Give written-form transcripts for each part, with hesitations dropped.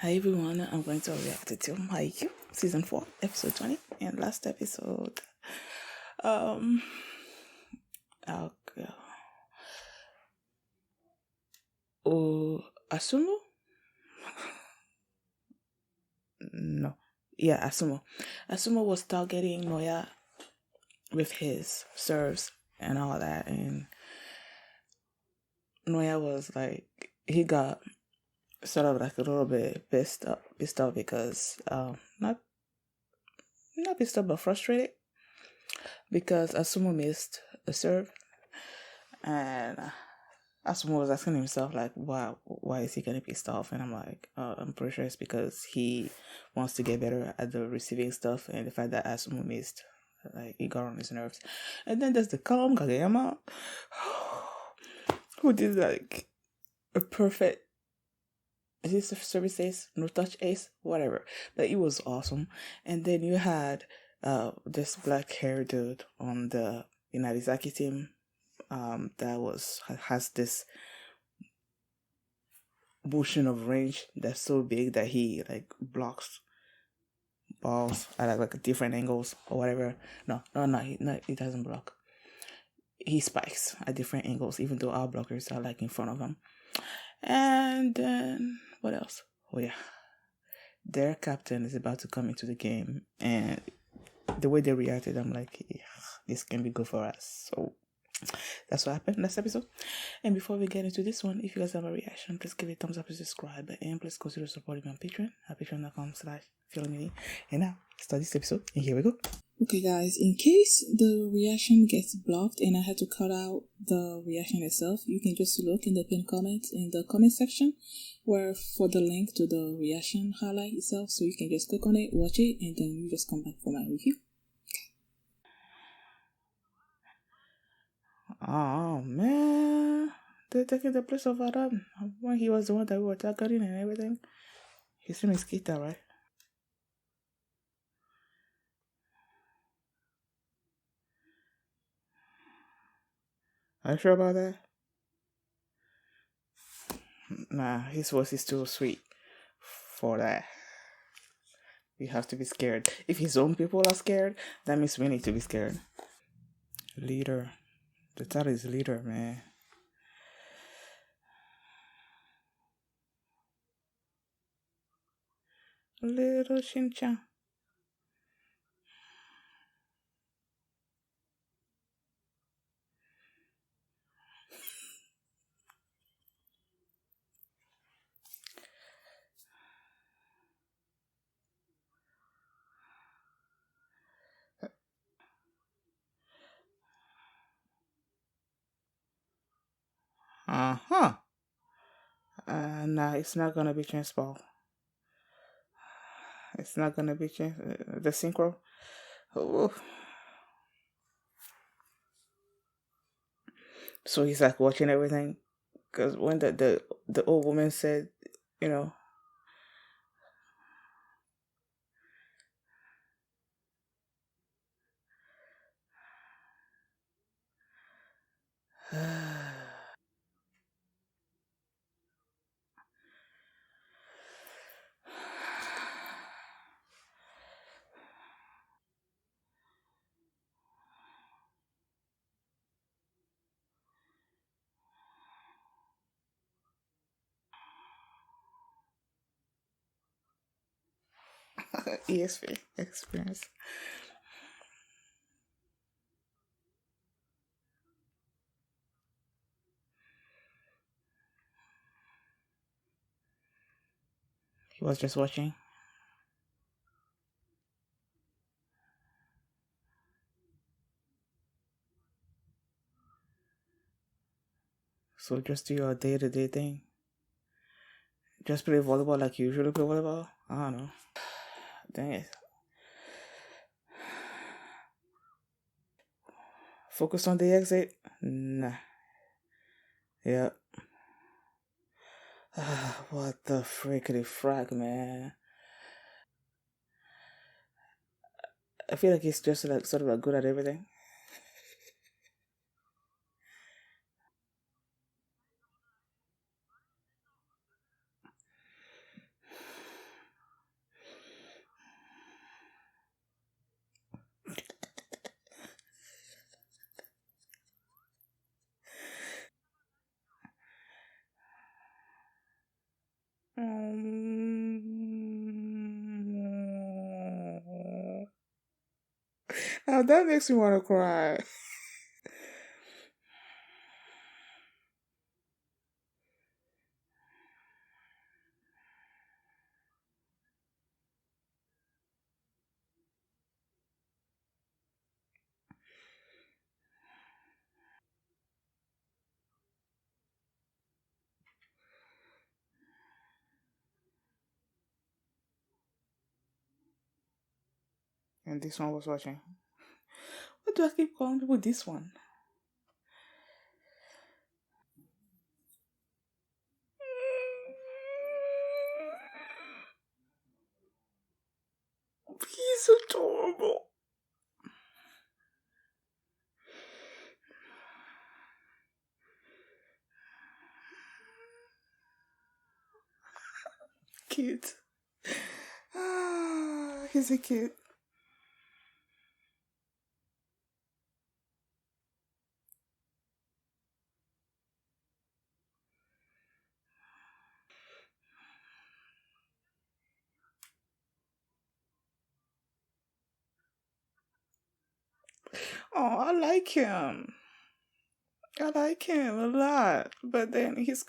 Hi everyone, I'm going to react to Haikyuu season 4, episode 20, and last episode. Um, I'll go. Asumo? No, yeah, Asumo. Asumo was targeting Noya with his serves and all that, and Noya was like, he got sort of like a little bit pissed off because not pissed off but frustrated because Asumo missed a serve, and Asumo was asking himself like, why is he getting pissed off? And I'm like, I'm pretty sure it's because he wants to get better at the receiving stuff, and the fact that Asumo missed, like, he got on his nerves. And then there's the calm Kageyama, who did like a perfect. Is this a service ace? No touch ace? Whatever. But it was awesome. And then you had this black hair dude on the Inarizaki team that has this motion of range that's so big that he like blocks balls at like different angles or whatever. No, he doesn't block. He spikes at different angles, even though our blockers are like in front of him. And then what else? Oh yeah, their captain is about to come into the game, and the way they reacted, I'm like, yeah, this can be good for us. So that's what happened last episode. And before we get into this one, if you guys have a reaction, please give it a thumbs up and subscribe, and please consider supporting me on Patreon at patreon.com/feelingmini. And now start this episode, and here we go. Okay guys, in case the reaction gets blocked and I had to cut out the reaction itself, you can just look in the pinned comments in the comment section where for the link to the reaction highlight itself, so you can just click on it, watch it, and then you just come back for my review. Oh man, they're taking the place of Adam when he was the one that we were targeting and everything. His name is Kita, right? Are you sure about that? Nah, his voice is too sweet for that. We have to be scared. If his own people are scared, that means we need to be scared. Leader. The title is leader, man. Little Shin-chan. Uh-huh. Nah, it's not gonna be transball. It's not gonna be the synchro. Ooh. So he's like watching everything. Because when the old woman said, you know, ESP experience. He was just watching. So just do your day-to-day thing. Just play volleyball like you usually play volleyball. I don't know. Dang it. Focus on the exit. Nah. Yep. What the frickety frack, man. I feel like he's just like sort of like good at everything. Now that makes me want to cry. And this one was watching. What do I keep calling people this one? He's adorable. Cute. Ah, he's a kid. Oh, I like him. I like him a lot. But then he's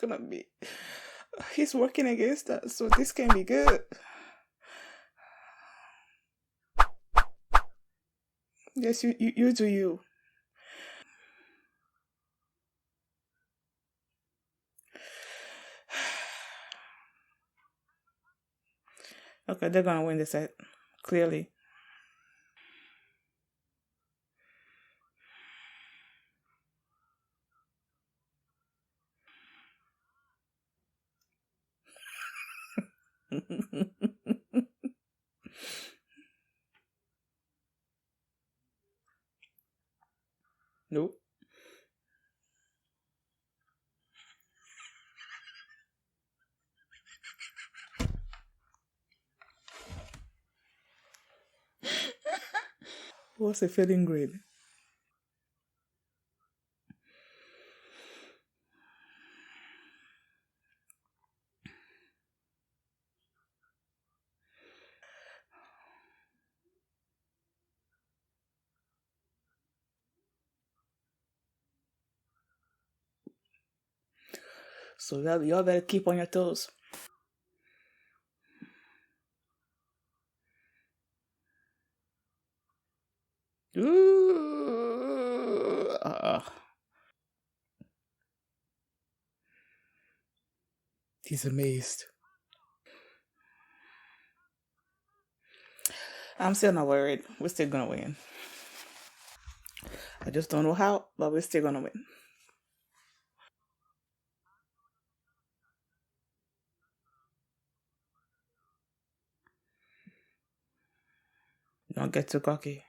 working against us, so this can be good. Yes, you do you. Okay, they're gonna win the set. Clearly. Nope. What's the failing grade? So y'all better keep on your toes. Ooh. He's amazed. I'm still not worried. We're still gonna win. I just don't know how, but we're still gonna win. Don't get too cocky.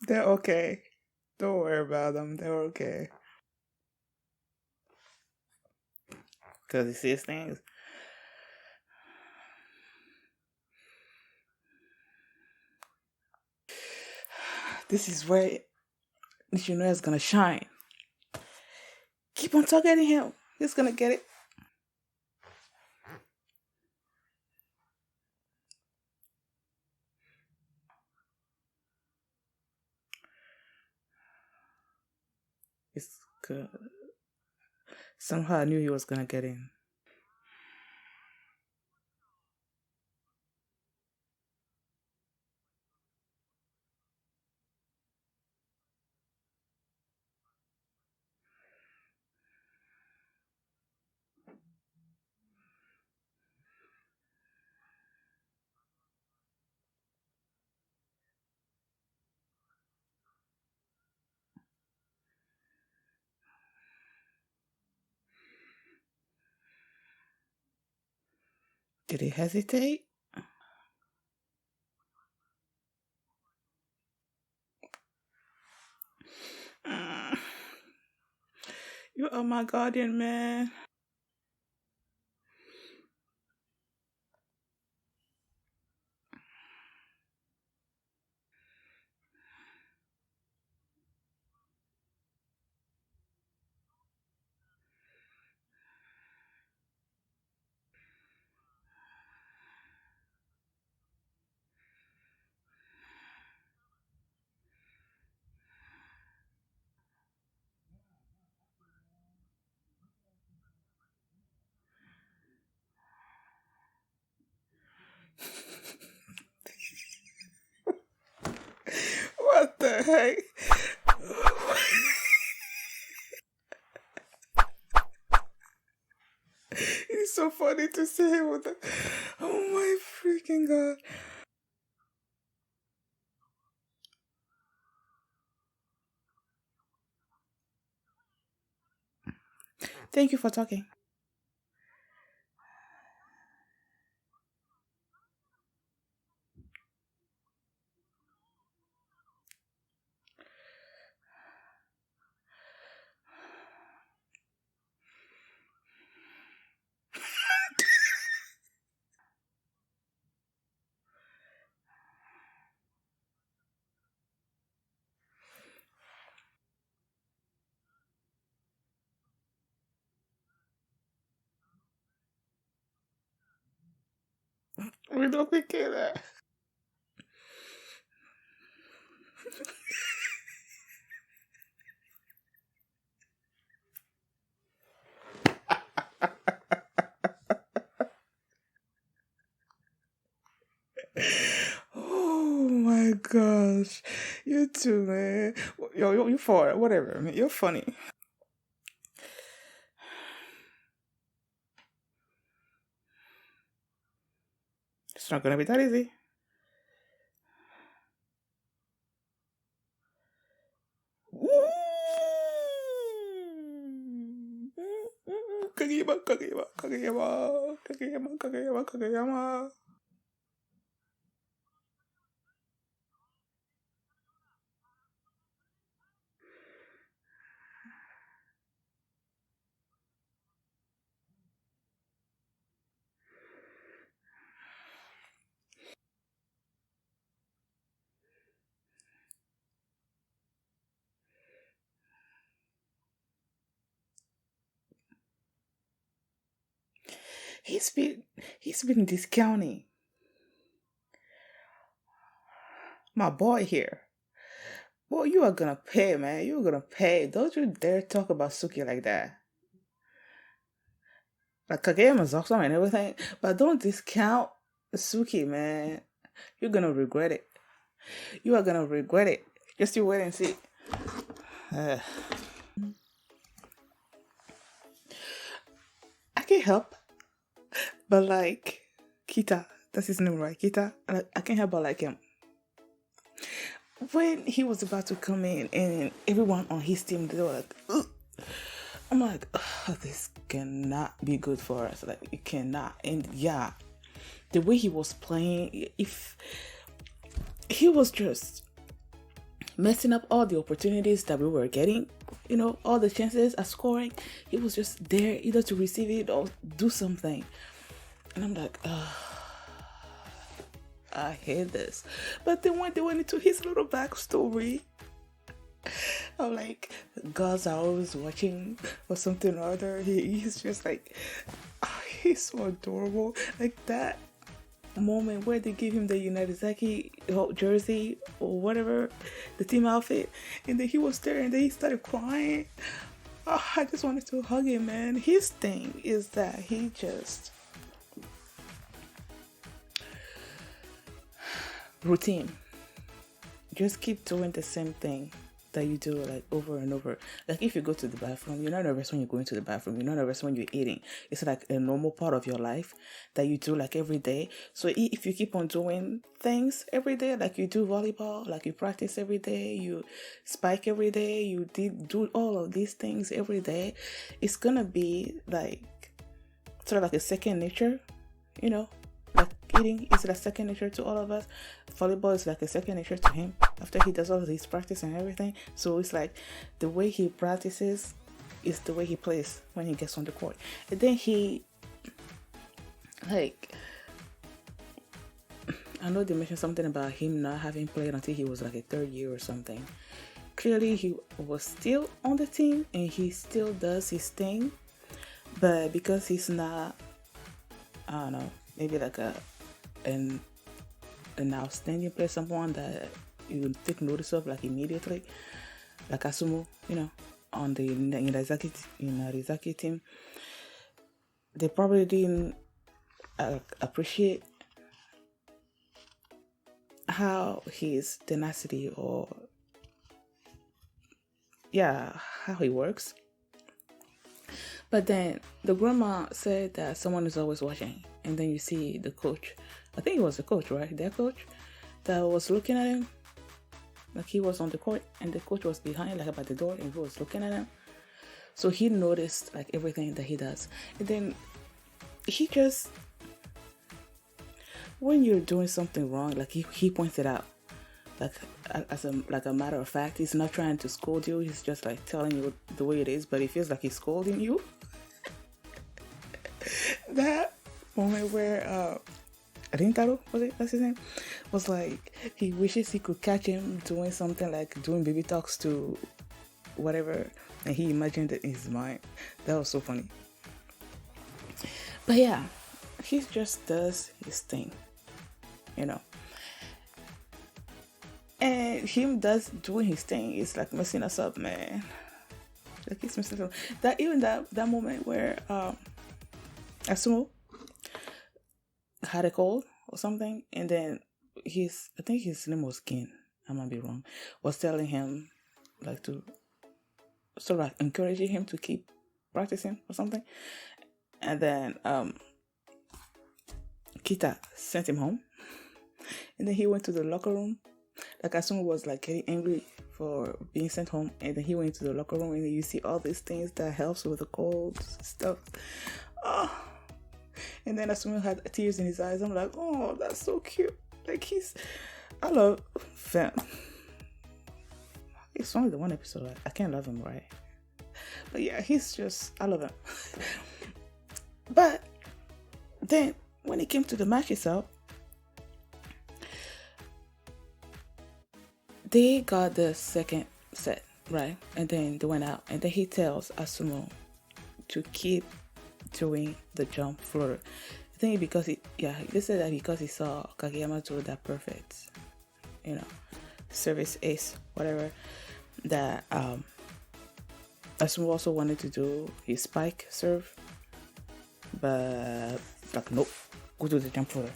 They're okay. Don't worry about them. They're okay. Because he sees things. This is where Nishino is gonna shine. Keep on targeting him. He's gonna get it. It's good. Somehow I knew he was gonna get in. Did he hesitate? Mm. You are my guardian, man. What the heck? It's so funny to say with the. Oh my freaking god. Thank you for talking. We don't think that. Oh my gosh. You too, man. Yo, you for it. Whatever, man. You're funny. It's not gonna be that easy. Kageyama, Kageyama, Kageyama, Kageyama, Kageyama, Kageyama. He's been he's been discounting my boy here. Well, you are gonna pay, man. You're gonna pay. Don't you dare talk about Suki like that. Like Kageyama's awesome and everything, but don't discount Suki, man. You're gonna regret it. You are gonna regret it. Just you wait and see. Uh, I can't help, but like Kita, that's his name, right? Kita. I can't help but like him. When he was about to come in, and everyone on his team, they were like, ugh. I'm like, this cannot be good for us. Like, it cannot. And yeah, the way he was playing, if he was just messing up all the opportunities that we were getting, all the chances at scoring, he was just there either to receive it or do something. And I'm like, I hate this. But then when they went into his little backstory, I'm like, gods are always watching or something or other. He's just like, he's so adorable. Like that moment where they give him the Unitazaki jersey or whatever, the team outfit, and then he was there and then he started crying. I just wanted to hug him, man. His thing is that he just routine. Just keep doing the same thing that you do like over and over. Like if you go to the bathroom, you're not nervous when you're going to the bathroom. You're not nervous when you're eating. It's like a normal part of your life that you do like every day. So if you keep on doing things every day, like you do volleyball, like you practice every day, you spike every day, you do all of these things every day, it's gonna be like sort of like a second nature, eating is like second nature to all of us. Volleyball is like a second nature to him after he does all of his practice and everything. So it's like the way he practices is the way he plays when he gets on the court. And then he, like, I know they mentioned something about him not having played until he was like a third year or something. Clearly he was still on the team and he still does his thing, but because he's not, I don't know, maybe like an outstanding player, someone that you would take notice of like immediately, like Asumo, you know, on the Inarizaki team, they probably didn't appreciate how his tenacity or how he works. But then the grandma said that someone is always watching, and then you see the coach, I think it was the coach, right, their coach, that was looking at him, like he was on the court and the coach was behind, like about the door, and he was looking at him. So he noticed like everything that he does. And then he just, when you're doing something wrong, like he points it out, like as a matter of fact. He's not trying to scold you, he's just like telling you the way it is, but it feels like he's scolding you. That moment where Rintaro, that's his name, was like he wishes he could catch him doing something like doing baby talks to whatever, and he imagined it in his mind. That was so funny. But yeah, he just does his thing, you know. And him doing his thing is like messing us up, man. Like he's messing us up. That moment where Asumo had a cold or something, and then I think his name was Kin, I might be wrong, was telling him like to sort of like encouraging him to keep practicing or something. And then Kita sent him home, and then he went to the locker room. Like Asumo was like getting angry for being sent home, and then he went to the locker room, and then you see all these things that helps with the colds stuff. Oh. And then Asumo had tears in his eyes. I'm like, oh, that's so cute. Like I love fam. It's only the one episode. I can't love him, right? But yeah, I love him. But then when it came to the match itself, they got the second set, right? And then they went out, and then he tells Asumo to keep doing the jump floater. I think because they said that because he saw Kageyama do that perfect, you know, service ace, whatever, that Asumo also wanted to do his spike serve, but like, nope, go do the jump floater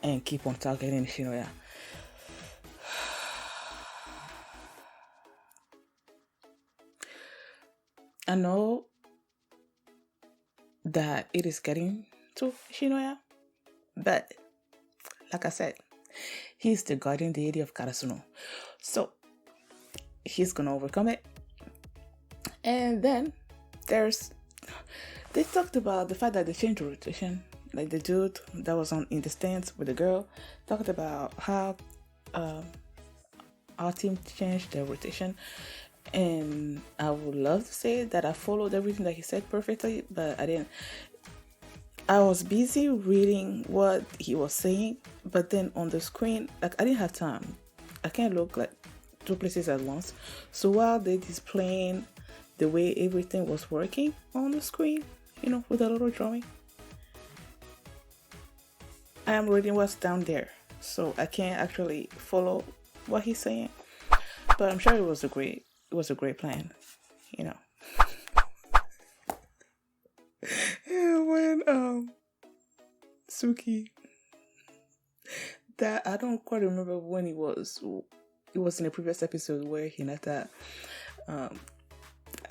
and keep on targeting Shinoya. I know that it is getting to Shinoya, but like I said, he's the guardian deity of Karasuno, so he's gonna overcome it. And then they talked about the fact that they changed the rotation. Like the dude that was in the stands with the girl talked about how our team changed their rotation. And I would love to say that I followed everything that he said perfectly, but I didn't. I was busy reading what he was saying, but then on the screen, like I didn't have time. I can't look like two places at once. So while they displaying the way everything was working on the screen, you know, with a little drawing, I am reading what's down there, so I can't actually follow what he's saying. But I'm sure it was a great plan, you know. And when Suki, that I don't quite remember when it was in a previous episode where Hinata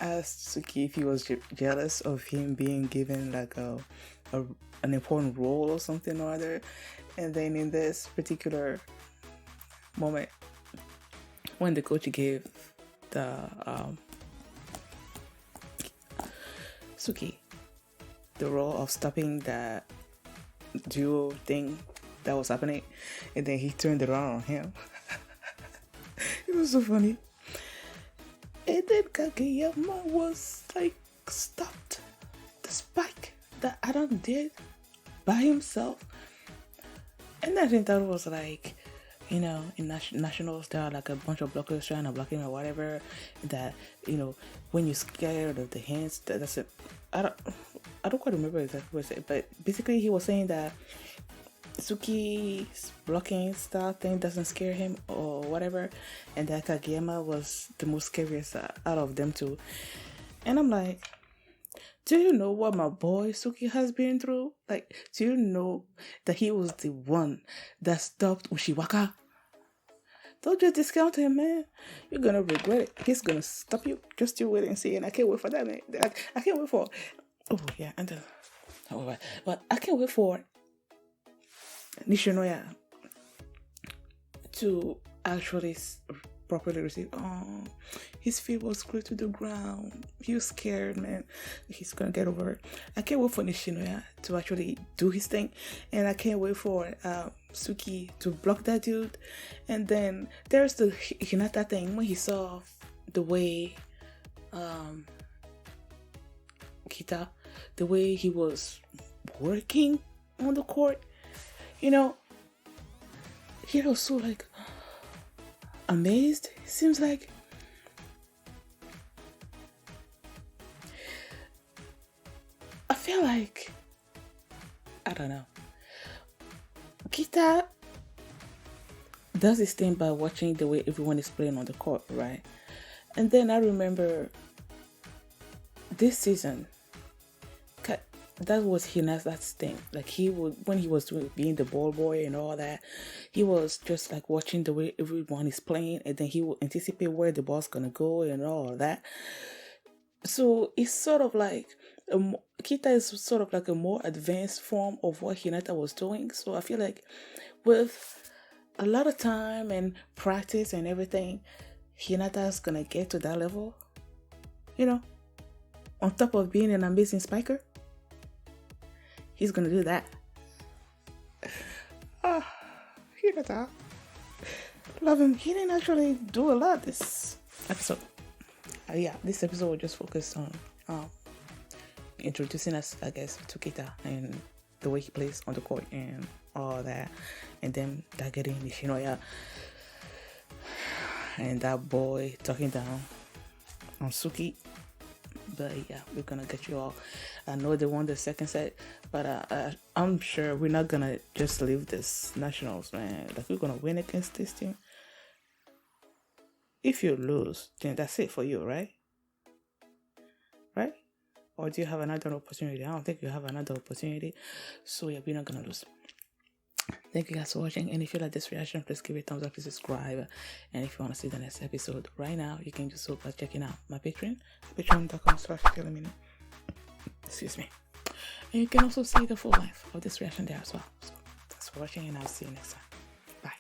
asked Suki if he was jealous of him being given like an important role or something or other. And then in this particular moment, when the coach gave the Suki the role of stopping the duo thing that was happening, and then he turned it around on him. It was so funny. And then Kageyama was like stopped the spike that Adam did by himself. And I think that was like, you know, in nationals there are like a bunch of blockers trying to block him or whatever. That, you know, when you're scared of the hands, that's it. I don't quite remember exactly what it said, but basically he was saying that Suki's blocking style thing doesn't scare him or whatever, and that Kageyama was the most scariest out of them two. And I'm like, do you know what my boy Suki has been through? Like, do you know that he was the one that stopped Ushiwaka? Don't just discount him, man. You're gonna regret it. He's gonna stop you. Just you wait and see. And I can't wait for that, man. I can't wait for. Oh yeah, and but I can't wait for Nishinoya to actually properly receive. Oh, his feet was glued to the ground. He was scared, man. He's gonna get over it. I can't wait for Nishinoya to actually do his thing, and I can't wait for Suki to block that dude. And then there's the Hinata thing when he saw the way Kita, the way he was working on the court. You know, he was so like amazed. It seems like I feel like I don't know. Kita does this thing by watching the way everyone is playing on the court, right? And then I remember this season, that was Hinata's thing. Like he would, when he was being the ball boy and all that, he was just like watching the way everyone is playing, and then he would anticipate where the ball's gonna go and all that. So it's sort of like Kita is sort of like a more advanced form of what Hinata was doing. So I feel like with a lot of time and practice and everything, Hinata's gonna get to that level. You know, on top of being an amazing spiker. He's gonna do that. Hinata. Love him. He didn't actually do a lot this episode. This episode will just focus on introducing us, I guess, to Kita and the way he plays on the court and all that. And then that getting Nishinoya and that boy talking down on Suki. But yeah, we're gonna get you all. I know they won the second set, but I'm sure we're not gonna just leave this nationals, man. Like, we're gonna win against this team. If you lose, then that's it for you, right? Right? Or do you have another opportunity? I don't think you have another opportunity. So yeah, we're not gonna lose. Thank you guys for watching, and if you like this reaction, please give it a thumbs up, please subscribe, and if you want to see the next episode right now, you can do so by checking out my Patreon, patreon.com/telemino. Excuse me. And you can also see the full length of this reaction there as well. So thanks for watching, and I'll see you next time. Bye.